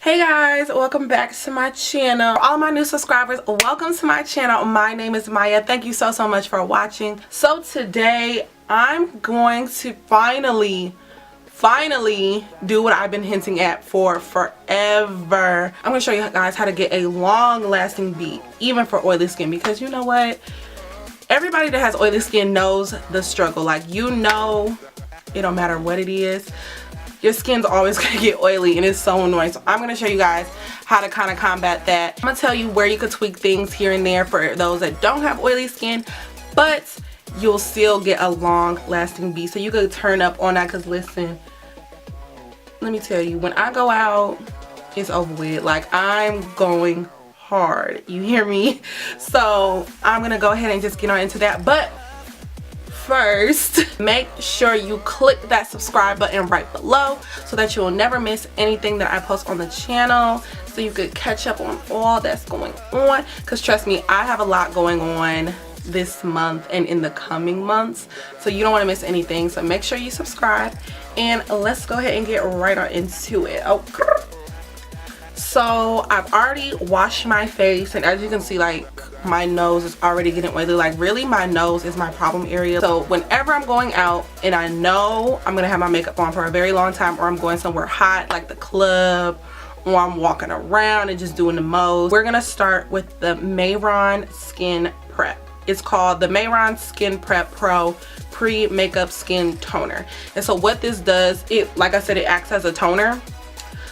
Hey guys, welcome back to my channel. All my new subscribers, welcome to my channel. My name is Maya. Thank you so much for watching. So today I'm going to finally do what I've been hinting at for forever. I'm going to show you guys how to get a long lasting beat even for oily skin, because you know what, everybody that has oily skin knows the struggle. Like, you know, it don't matter what it is, your skin's always gonna get oily and it's so annoying. So I'm gonna show you guys how to kind of combat that. I'm gonna tell you where you could tweak things here and there for those that don't have oily skin, but you'll still get a long lasting beat. So you could turn up on that, because listen, let me tell you, when I go out, it's over with. Like, I'm going hard, you hear me? So I'm gonna go ahead and just get on into that. But first, make sure you click that subscribe button right below so that you will never miss anything that I post on the channel, so you could catch up on all that's going on. Because trust me, I have a lot going on this month and in the coming months, so you don't want to miss anything. So make sure you subscribe, and let's go ahead and get right on into it. Okay. So I've already washed my face, and as you can see, like, my nose is already getting oily. Like, really, my nose is my problem area. So whenever I'm going out and I know I'm gonna have my makeup on for a very long time, or I'm going somewhere hot like the club, or I'm walking around and just doing the most, we're gonna start with the Mayron Skin Prep. It's called the Mayron Skin Prep Pro Pre-Makeup Skin Toner. And so what this does, it, like I said, it acts as a toner,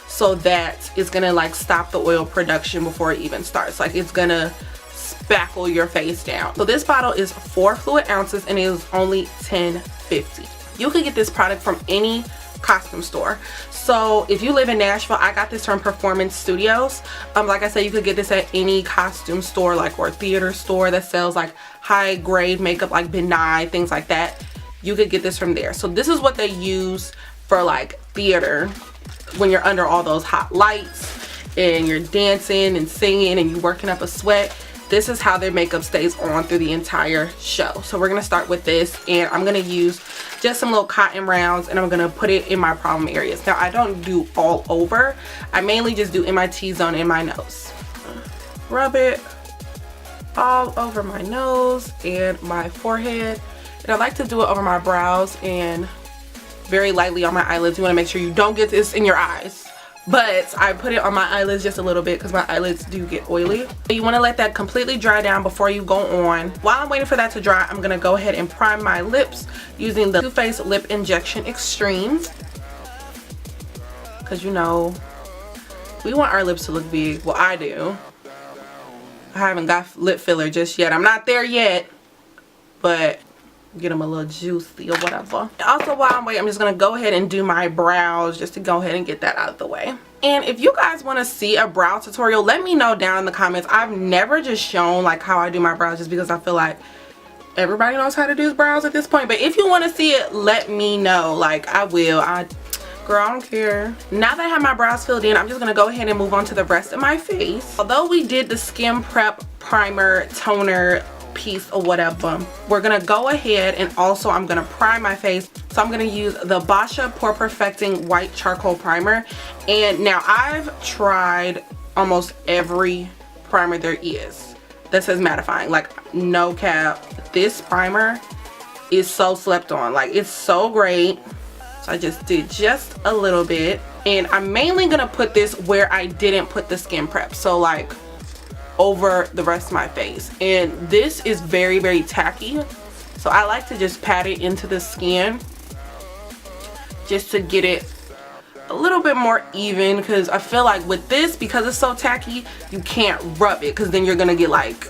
so that it's gonna like stop the oil production before it even starts. Like, it's gonna spackle your face down. So this bottle is 4 fluid ounces and it is only $10.50. You can get this product from any costume store. So if you live in Nashville, I got this from Performance Studios. Like I said, you could get this at any costume store, like, or theater store that sells like high grade makeup, like Benai, things like that. You could get this from there. So this is what they use for like theater, when you're under all those hot lights and you're dancing and singing and you're working up a sweat. This is how their makeup stays on through the entire show. So we're gonna start with this, and I'm gonna use just some little cotton rounds, and I'm gonna put it in my problem areas. Now, I don't do all over. I mainly just do in my T-zone and my nose. Rub it all over my nose and my forehead. And I like to do it over my brows and very lightly on my eyelids. You wanna make sure you don't get this in your eyes. But I put it on my eyelids just a little bit because my eyelids do get oily. You want to let that completely dry down before you go on. While I'm waiting for that to dry, I'm going to go ahead and prime my lips using the Too Faced Lip Injection Extremes. Because, you know, we want our lips to look big. Well, I do. I haven't got lip filler just yet. I'm not there yet. But get them a little juicy or whatever. Also, while I'm waiting, I'm just gonna go ahead and do my brows, just to go ahead and get that out of the way. And if you guys want to see a brow tutorial, let me know down in the comments. I've never just shown like how I do my brows, just because I feel like everybody knows how to do brows at this point. But if you want to see it, let me know. Like, I will. Girl, I don't care. Now that I have my brows filled in, I'm just gonna go ahead and move on to the rest of my face. Although we did the Skin Prep Primer Toner piece or whatever, we're gonna go ahead and also I'm gonna prime my face. So I'm gonna use the Basha Pore Perfecting White Charcoal Primer. And now I've tried almost every primer there is that says mattifying. Like, no cap, this primer is so slept on. Like, it's so great. So I just did just a little bit, and I'm mainly gonna put this where I didn't put the skin prep, so like over the rest of my face. And this is very tacky, so I like to just pat it into the skin just to get it a little bit more even, because I feel like with this, because it's so tacky, you can't rub it, because then you're gonna get like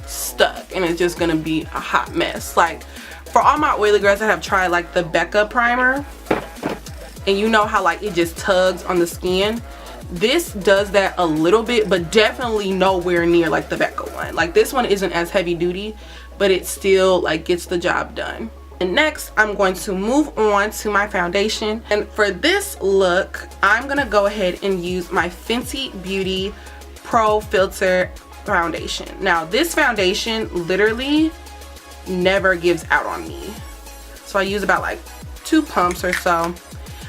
stuck and it's just gonna be a hot mess. Like, for all my oily girls that have tried like the Becca primer, and you know how like it just tugs on the skin, this does that a little bit, but definitely nowhere near like the Becca one. Like, this one isn't as heavy duty, but it still like gets the job done. And next, I'm going to move on to my foundation. And for this look, I'm gonna go ahead and use my Fenty Beauty Pro Filter foundation. Now, this foundation literally never gives out on me, so I use about like 2 pumps or so.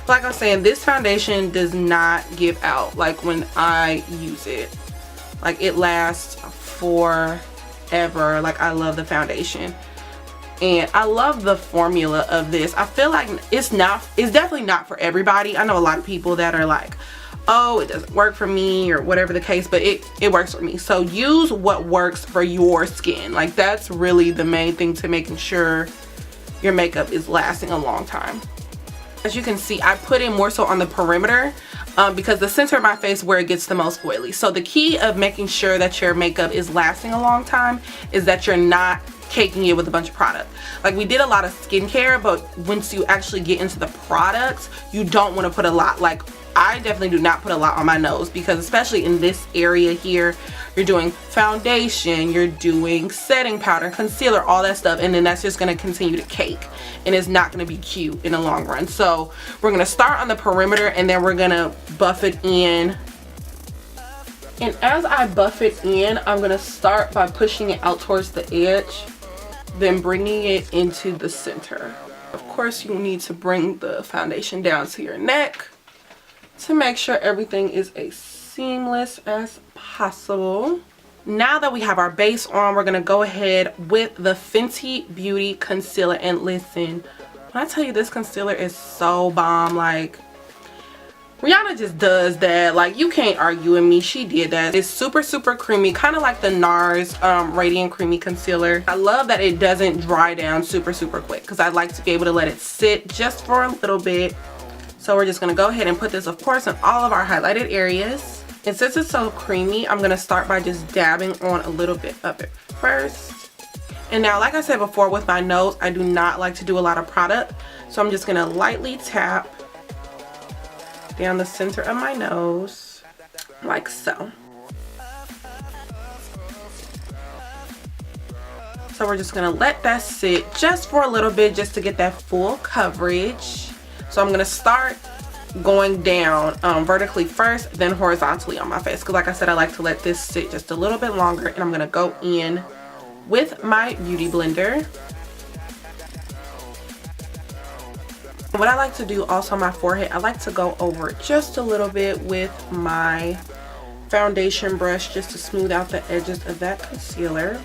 Like I was saying, this foundation does not give out like when I use it. Like it lasts forever. Like I love the foundation. And I love the formula of this. I feel like it's definitely not for everybody. I know a lot of people that are like, oh, it doesn't work for me or whatever the case, but it works for me. So use what works for your skin. Like that's really the main thing to making sure your makeup is lasting a long time. As you can see, I put it more so on the perimeter because the center of my face where it gets the most oily. So the key of making sure that your makeup is lasting a long time is that you're not caking it with a bunch of product. Like we did a lot of skincare, but once you actually get into the products, you don't want to put a lot. Like I definitely do not put a lot on my nose because especially in this area here, you're doing foundation, you're doing setting powder, concealer, all that stuff, and then that's just going to continue to cake and it's not going to be cute in the long run. So we're going to start on the perimeter and then we're going to buff it in. And as I buff it in, I'm going to start by pushing it out towards the edge, then bringing it into the center. Of course, you need to bring the foundation down to your neck to make sure everything is as seamless as possible. Now that we have our base on, we're going to go ahead with the Fenty Beauty Concealer. And listen, when I tell you this concealer is so bomb, like Rihanna just does that. Like you can't argue with me, she did that. It's super creamy, kind of like the NARS Radiant Creamy Concealer. I love that it doesn't dry down super quick because I like to be able to let it sit just for a little bit. So we're just going to go ahead and put this, of course, in all of our highlighted areas. And since it's so creamy, I'm going to start by just dabbing on a little bit of it first. And now, like I said before, with my nose, I do not like to do a lot of product. So I'm just going to lightly tap down the center of my nose, like so. So we're just going to let that sit just for a little bit, just to get that full coverage. So I'm going to start going down vertically first, then horizontally on my face, because like I said, I like to let this sit just a little bit longer. And I'm going to go in with my beauty blender. What I like to do also on my forehead, I like to go over just a little bit with my foundation brush just to smooth out the edges of that concealer.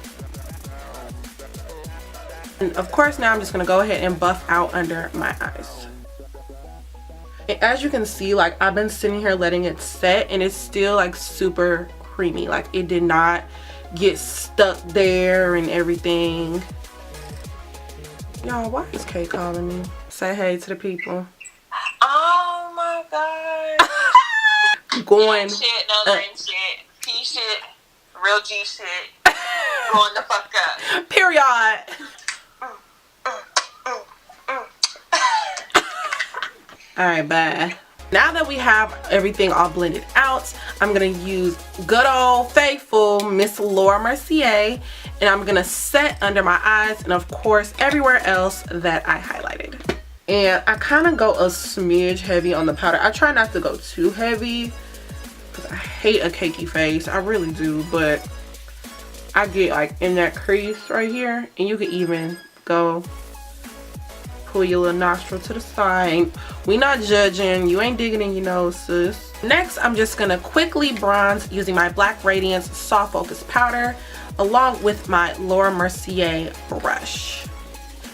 And of course, now I'm just going to go ahead and buff out under my eyes. And as you can see, like I've been sitting here letting it set and it's still like super creamy. Like it did not get stuck there and everything. Y'all, why is Kay calling me? Say hey to the people. Oh my god. Going shit, no green shit, P shit, real G shit. Going the fuck up. Period. Alright, bye. Now that we have everything all blended out, I'm going to use good old faithful Miss Laura Mercier, and I'm going to set under my eyes and of course everywhere else that I highlighted. And I kind of go a smidge heavy on the powder. I try not to go too heavy because I hate a cakey face. I really do, but I get like in that crease right here, and you can even go pull your little nostril to the side. We not judging. You ain't digging in your nose, sis. Next, I'm just gonna quickly bronze using my Black Radiance Soft Focus Powder along with my Laura Mercier brush.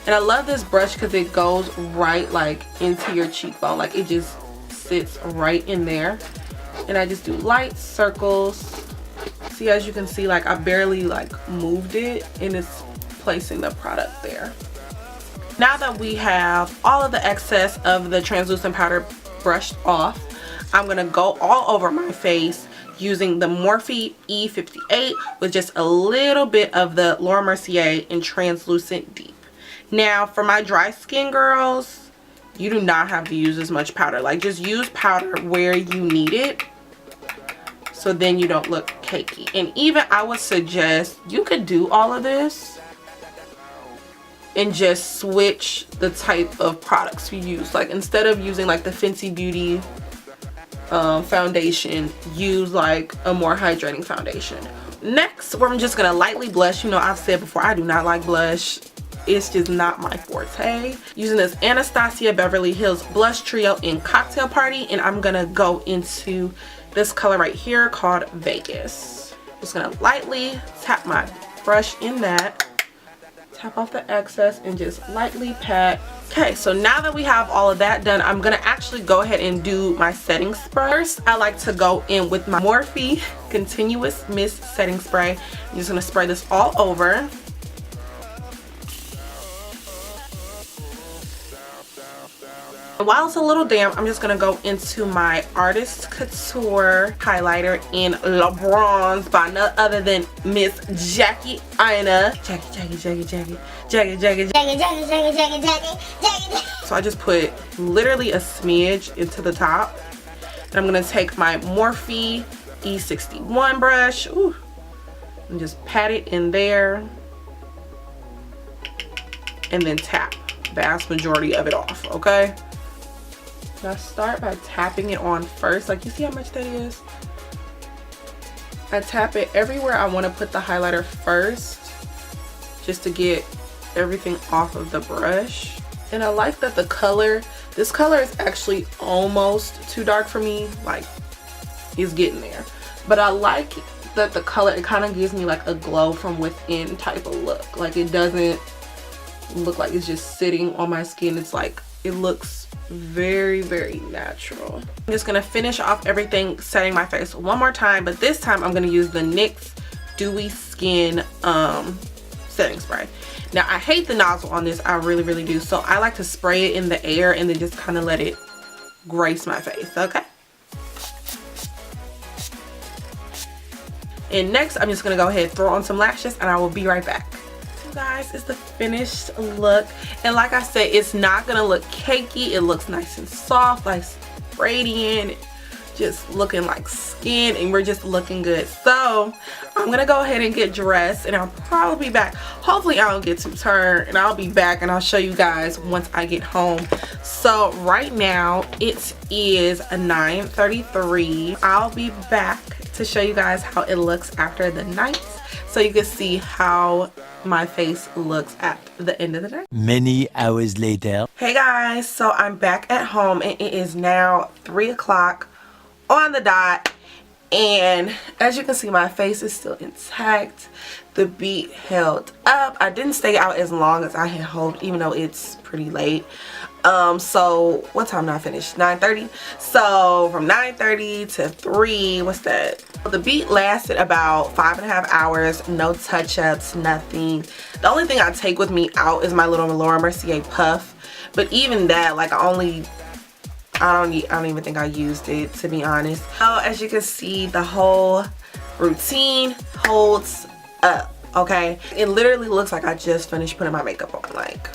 And I love this brush because it goes right like into your cheekbone. Like it just sits right in there. And I just do light circles. See, as you can see, like I barely like moved it and it's placing the product there. Now that we have all of the excess of the translucent powder brushed off, I'm going to go all over my face using the Morphe E58 with just a little bit of the Laura Mercier in Translucent Deep. Now for my dry skin girls, you do not have to use as much powder. Like just use powder where you need it, so then you don't look cakey. And even I would suggest you could do all of this and just switch the type of products you use. Like instead of using like the Fenty Beauty foundation, use like a more hydrating foundation. Next, I'm just gonna lightly blush. You know, I've said before, I do not like blush. it's just not my forte. Using this Anastasia Beverly Hills Blush Trio in Cocktail Party, and I'm gonna go into this color right here called Vegas. Just gonna lightly tap my brush in that, tap off the excess, and just lightly pat. Okay, so now that we have all of that done, I'm gonna actually go ahead and do my setting spray. First, I like to go in with my Morphe Continuous Mist Setting Spray. I'm just gonna spray this all over. While it's a little damp, I'm just gonna go into my Artist Couture highlighter in Le Bronze by none other than Miss Jackie Aina. Jackie. So I just put literally a smidge into the top. And I'm gonna take my Morphe E61 brush, and just pat it in there, and then tap vast majority of it off, okay? I start by tapping it on first. Like, you see how much that is? I tap it everywhere I want to put the highlighter first, just to get everything off of the brush. And I like that the color, this color is actually almost too dark for me. Like, it's getting there. But I like that the color, it kind of gives me like a glow from within type of look. Like, it doesn't look like it's just sitting on my skin. It's like, it looks very, very natural. I'm just gonna finish off everything setting my face one more time, but this time I'm gonna use the NYX Dewy Skin setting spray. Now, I hate the nozzle on this, I really, really do. So I like to spray it in the air and then just kind of let it grace my face, okay? And next, I'm just gonna go ahead and throw on some lashes, and I will be right back. Guys, it's the finished look, and like I said, it's not gonna look cakey. It looks nice and soft, like radiant, just looking like skin, and we're just looking good. So I'm gonna go ahead and get dressed, and I'll probably be back. Hopefully I don't get too tired, and I'll be back and I'll show you guys once I get home. So right now it is 9:33. I'll be back to show you guys how it looks after the night, so you can see how my face looks at the end of the day. Many hours later. Hey guys, so I'm back at home, and it is now 3 o'clock on the dot, and as you can see, my face is still intact. The beat held up. I didn't stay out as long as I had hoped, even though it's pretty late. So what time did I finish? 9:30. So from 9:30 to 3, what's that? The beat lasted about 5.5 hours. No touch-ups, nothing. The only thing I take with me out is my little Laura Mercier puff, but even that, like, I don't even think I used it, to be honest. So as you can see, the whole routine holds up, okay? It literally looks like I just finished putting my makeup on, like.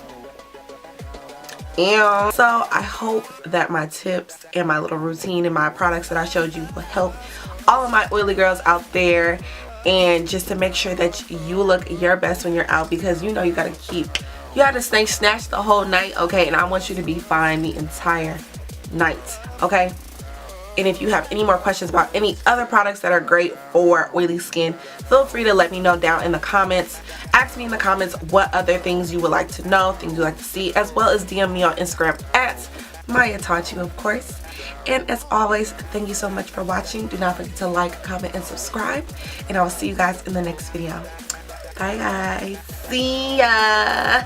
And so I hope that my tips and my little routine and my products that I showed you will help all of my oily girls out there, and just to make sure that you look your best when you're out, because you know you gotta stay snatched the whole night, okay? And I want you to be fine the entire night, okay? And if you have any more questions about any other products that are great for oily skin, feel free to let me know down in the comments. Ask me in the comments what other things you would like to know, things you'd like to see, as well as DM me on Instagram at Maya Taught You, of course. And as always, thank you so much for watching. Do not forget to like, comment, and subscribe. And I will see you guys in the next video. Bye guys. See ya.